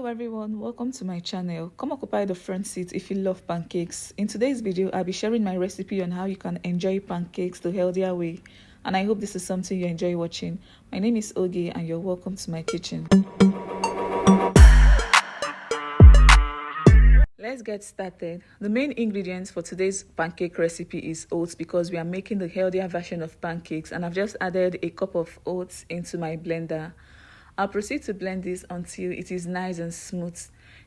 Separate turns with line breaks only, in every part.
Hello everyone, welcome to my channel. Come occupy the front seat if you love pancakes. In today's video, I'll be sharing my recipe on how you can enjoy pancakes the healthier way. And I hope this is something you enjoy watching. My name is Oge and you're welcome to my kitchen. Let's get started. The main ingredients for today's pancake recipe is oats because we are making the healthier version of pancakes, and I've just added a cup of oats into my blender. I'll proceed to blend this until it is nice and smooth.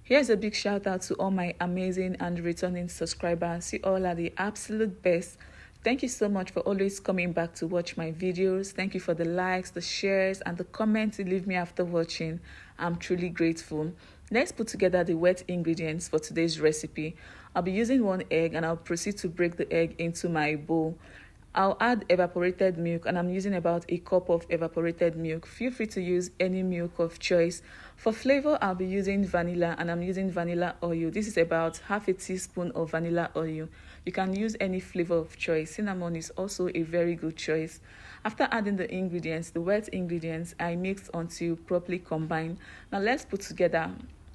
Here's a big shout out to all my amazing and returning subscribers. You all are the absolute best. Thank you so much for always coming back to watch my videos. Thank you for the likes, the shares, and the comments you leave me after watching. I'm truly grateful. Let's put together the wet ingredients for today's recipe. I'll be using 1 egg and I'll proceed to break the egg into my bowl. I'll add evaporated milk, and I'm using about a cup of evaporated milk. Feel free to use any milk of choice. For flavor, I'll be using vanilla, and I'm using vanilla oil. This is about half a teaspoon of vanilla oil. You can use any flavor of choice. Cinnamon is also a very good choice. After adding the ingredients, the wet ingredients, I mixed until properly combined. Now let's put together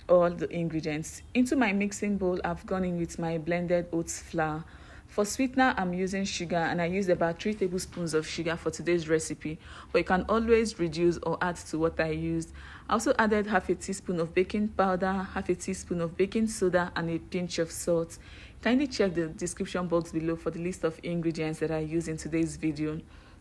all the ingredients. Into my mixing bowl, I've gone in with my blended oats flour. For sweetener, I'm using sugar, and I used about 3 tablespoons of sugar for today's recipe, but you can always reduce or add to what I used. I also added half a teaspoon of baking powder, half a teaspoon of baking soda, and a pinch of salt. Kindly check the description box below for the list of ingredients that I use in today's video.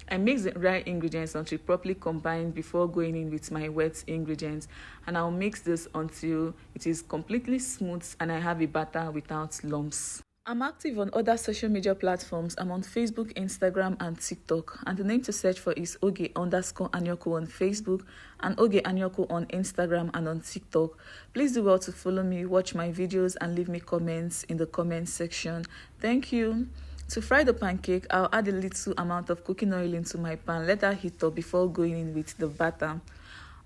I mix the dry ingredients until properly combined before going in with my wet ingredients, and I'll mix this until it is completely smooth and I have a batter without lumps. I'm active on other social media platforms. I'm on Facebook, Instagram, and TikTok. And the name to search for is Oge_Anyoko on Facebook and Oge Anyoko on Instagram and on TikTok. Please do well to follow me, watch my videos, and leave me comments in the comment section. Thank you. To fry the pancake, I'll add a little amount of cooking oil into my pan. Let that heat up before going in with the batter.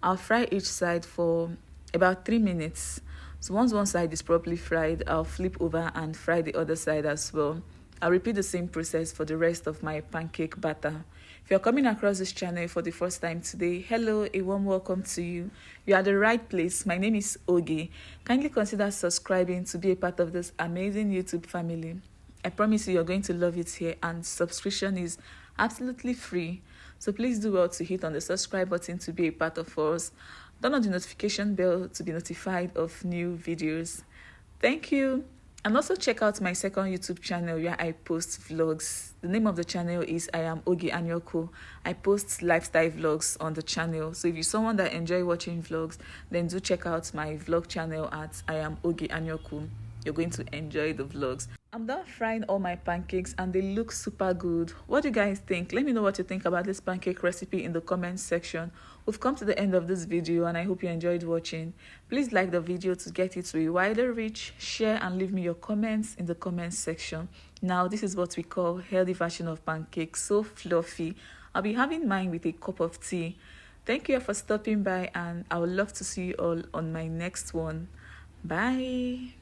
I'll fry each side for about 3 minutes. So once one side is properly fried, I'll flip over and fry the other side as well. I'll repeat the same process for the rest of my pancake batter. If you're coming across this channel for the first time today, hello, a warm welcome to you. You're at the right place. My name is Oge. Kindly consider subscribing to be a part of this amazing YouTube family. I promise you, you're going to love it here, and subscription is absolutely free. So please do well to hit on the subscribe button to be a part of us. Turn on the notification bell to be notified of new videos. Thank you. And also check out my second YouTube channel where I post vlogs. The name of the channel is I am Oge Anyoko. I post lifestyle vlogs on the channel. So if you're someone that enjoy watching vlogs, then do check out my vlog channel at I am Oge Anyoko. You're going to enjoy the vlogs. I'm done frying all my pancakes and they look super good. What do you guys think? Let me know what you think about this pancake recipe in the comment section. We've come to the end of this video and I hope you enjoyed watching. Please like the video to get it to a wider reach, share and leave me your comments in the comment section. Now this is what we call healthy version of pancakes, so fluffy. I'll be having mine with a cup of tea. Thank you for stopping by, and I would love to see you all on my next one. Bye.